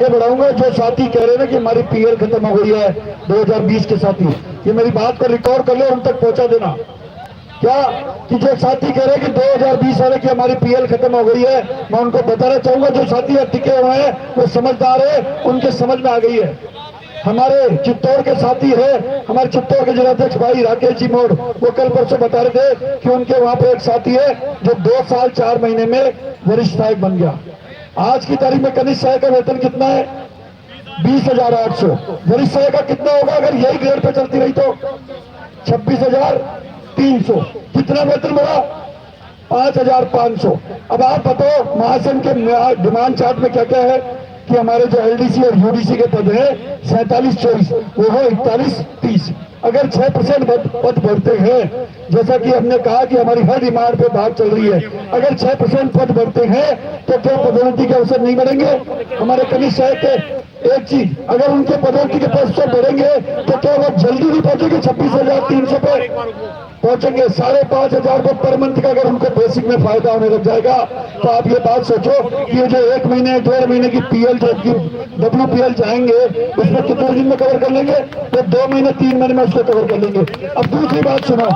ये बढ़ाऊंगा। जो साथी कह रहे हैं ना कि हमारी पीएल खत्म हो गई है 2020 के साथी, ये मेरी बात को रिकॉर्ड कर लो, उन तक पहुंचा देना। क्या कि जो साथी कह रहे हैं कि 2020 वाले की हमारी पीएल खत्म हो गई है, मैं उनको बताना चाहूंगा जो साथी टिके हुए हैं वो समझदार है, उनके समझ में आ गई है। हमारे चित्तौड़ के साथी है, हमारे चित्तौड़ के जिलाध्यक्ष भाई राकेश जी मोड़, वो कल परसों बता रहे थे कि उनके वहां पे एक साथी है जो 2 साल 4 महीने में वरिष्ठ सहायक बन गया। आज की तारीख में कनिष्ठ सहायक का वेतन कितना है? 20,800। वरिष्ठ सहायक का कितना होगा अगर यही ग्रेड पे चलती रही तो? 26,300। कितना वेतन बढ़ा? 5,500। अब आप बताओ महासंघ के डिमांड चार्ट में क्या क्या है कि हमारे जो एलडीसी और यूडीसी के पद है 47-24, वो है 41-30। अगर 6% पद बढ़ते हैं, जैसा कि हमने कहा कि हमारी हर डिमांड पे बात चल रही है, अगर 6% पद बढ़ते हैं तो क्या पदोन्नति के अवसर नहीं बढ़ेंगे? हमारे कनिष्ठ सहायक के एक चीज, अगर उनके पदोन्नति के पैसे बढ़ेंगे तो क्या वो जल्दी नहीं पहुंचेंगे 26,300 पे? पहुंचेंगे। 5,500 को पर मंथ का अगर उनको बेसिक में फायदा होने लग जाएगा तो आप ये बात सोचो कि ये जो 1 महीने 1.5 महीने की पीएल जो WPL जाएंगे उसमें कितने दिन में कवर कर लेंगे? तो 2 महीने 3 महीने में उसको कवर कर लेंगे। अब दूसरी बात सुनो,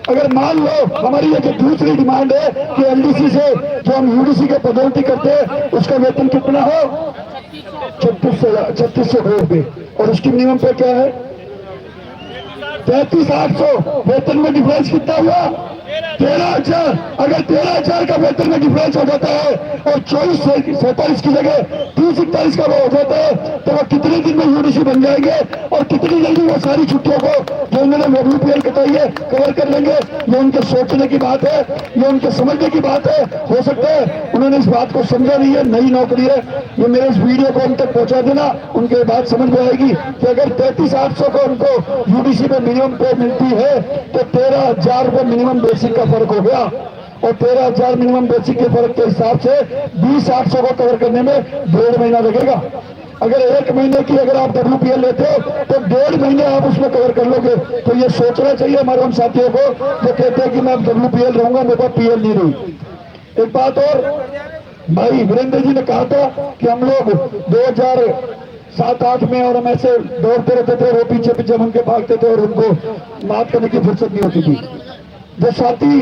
अगर मान लो हमारी ये जो दूसरी डिमांड है कि एलडीसी से जो हम यूडीसी के पदोन्नति करते हैं उसका वेतन कितना हो? 3600 रुपए, और उसकी मिनिमम पे क्या है? 33,800। वेतन में डिफरेंस कितना हुआ? 13,000। अगर 13,000 का वेतन में डिफरेंस हो जाता है और 24-47 की जगह 30-41 का वो हो जाता है तो वो कितने दिन में यूडीसी बन जाएंगे और कितनी जल्दी वो सारी छुट्टियों को जो उन्होंने WPL कटाई है कवर कर लेंगे? ये उनके सोचने की बात है, ये उनके समझने की बात है। हो सकता है उन्होंने इस बात को समझा नहीं है, नई नौकरी है। ये मेरे इस वीडियो को उन तक पहुंचा देना, उनके बात समझ में आएगी कि अगर 33,800 को उनको यूडीसी में मिनिमम पे मिलती है तो 13,000 रुपए मिनिमम बेसिक का फर्क हो गया, और 13,000 मिनिमम बेसिक के फर्क के हिसाब से 20,800 को कवर करने में 1.5 महीना लगेगा। अगर 1 महीने की अगर आप WPL लेते हो तो 1.5 महीने आप उसमें कवर कर लोगे। तो ये सोचना चाहिए हमारे उन साथियों को जो कहते हैं कि मैं WPL रहूंगा, मेरे पास PL नहीं रही। एक बात और, भाई वीरेंद्र जी ने कहा था कि हम लोग 2007-8 में और हम ऐसे दौड़ते रहते थे, वो पीछे पीछे हम उनके भागते थे और उनको बात करने की फुर्सत नहीं होती थी। जो साथी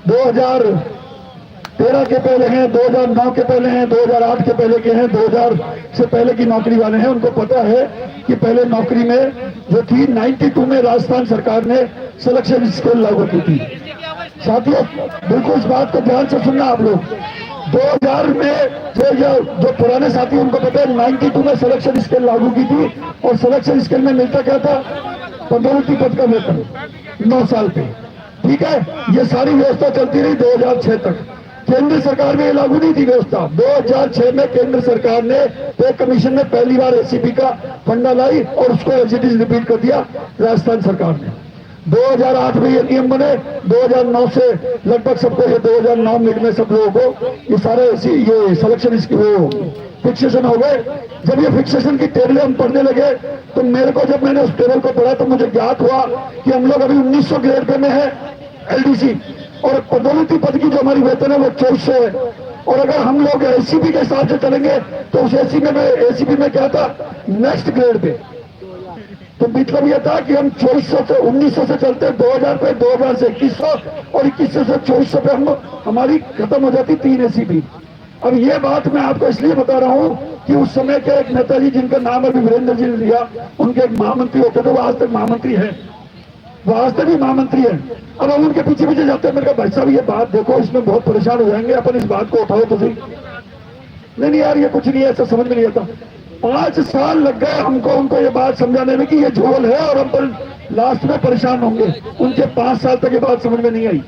2013 के पहले हैं, 2009 के पहले हैं, 2008 के पहले के हैं, 2000 से पहले की नौकरी वाले हैं, उनको पता है कि पहले नौकरी में जो थी 92 में राजस्थान सरकार ने सिलेक्शन स्किल लागू की थी। साथियों बिल्कुल इस बात को ध्यान से सुनना आप लोग। 2000 में जो पुराने साथी उनको पता है 92 में सिलेक्शन स्किल लागू की थी, और सिलेक्शन स्किल में मिलता क्या था? पदोन्नति पद का वेतन 9 साल पे। ठीक है, ये सारी व्यवस्था चलती रही 2006 तक। केंद्र सरकार में ये लागू नहीं थी व्यवस्था। 2006 में केंद्र सरकार ने पे कमीशन में पहली बार एसीपी का फंडा लाई और उसको एज इट इज रिपीट कर दिया राजस्थान सरकार ने। 2008 में ये नियम बने, 2009 से लगभग सबको, ये 2009 में सब लोगों को ये सारे ये सिलेक्शन इसकी वो फिक्सेशन हो गए। जब ये फिक्सेशन की टेबलें हम पढ़ने लगे तो मेरे को, जब मैंने उस टेबल को पढ़ा तो मुझे ज्ञात हुआ कि हम लोग अभी 1900 ग्रेड पे में है एलडीसी, और पदोन्नति पद की जो हमारी वेतन है वो 2400 है। और अगर हम लोग एसीपी के हिसाब से चलेंगे तो उस एसीपी में क्या था? Next grade pay. तो मतलब यह था कि हम 2400 से 1900 से चलते 2000 पे, 2000 से 2100, और 2100 से 2400 पे हम हमारी खत्म हो जाती 3 एसीपी। अब ये बात मैं आपको इसलिए बता रहा हूं कि उस समय के एक नेताजी जिनका नाम अभी वीरेंद्र जी ने लिया, उनके एक महामंत्री होते थे, वो आज तक महामंत्री है, वो आज तक भी महामंत्री है। अब हम उनके पीछे पीछे जाते हैं। मैंने कहा भाई साहब ये बात देखो, इसमें बहुत परेशान हो जाएंगे, अपन इस बात को उठाओ तो सही। नहीं यार ये कुछ नहीं है, ऐसा समझ में नहीं आता। 5 साल लग गए हमको उनको ये बात समझाने में कि ये झोल है और हम पर लास्ट में परेशान होंगे। उनके 5 साल तक ये बात समझ में नहीं आई।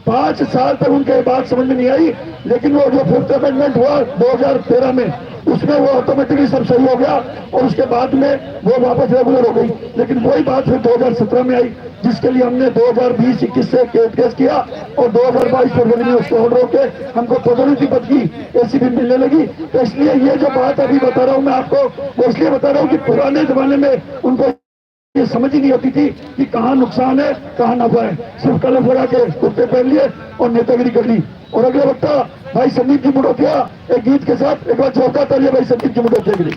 5 साल तक उनके बात समझ में नहीं आई, लेकिन वो जो 5th अमेंडमेंट हुआ 2013 में, उसमें वो ऑटोमेटिकली सब सही हो गया और उसके बाद में वो वापस रेगुलर हो गई। लेकिन वही बात फिर 2017 में आई, जिसके लिए हमने 2020-21 से केस किया और 2022 फरवरी में उसको ऑर्डर होके हमको पदोन्नति पद की एसीपी मिलने लगी। तो इसलिए ये जो बात अभी बता रहा हूं मैं आपको, वो इसलिए बता रहा हूं कि पुराने जमाने में उनको ये समझ ही नहीं होती थी कि कहाँ नुकसान है कहाँ नफा है। सिर्फ कलम लगा के कुर्ते पहन लिए और नेतागिरी कर ली। और अगले वक्ता भाई संदीप जी मुडोत्या एक गीत के साथ एक बार चौका तालिया भाई संदीप जी मुडोत्या के लिए।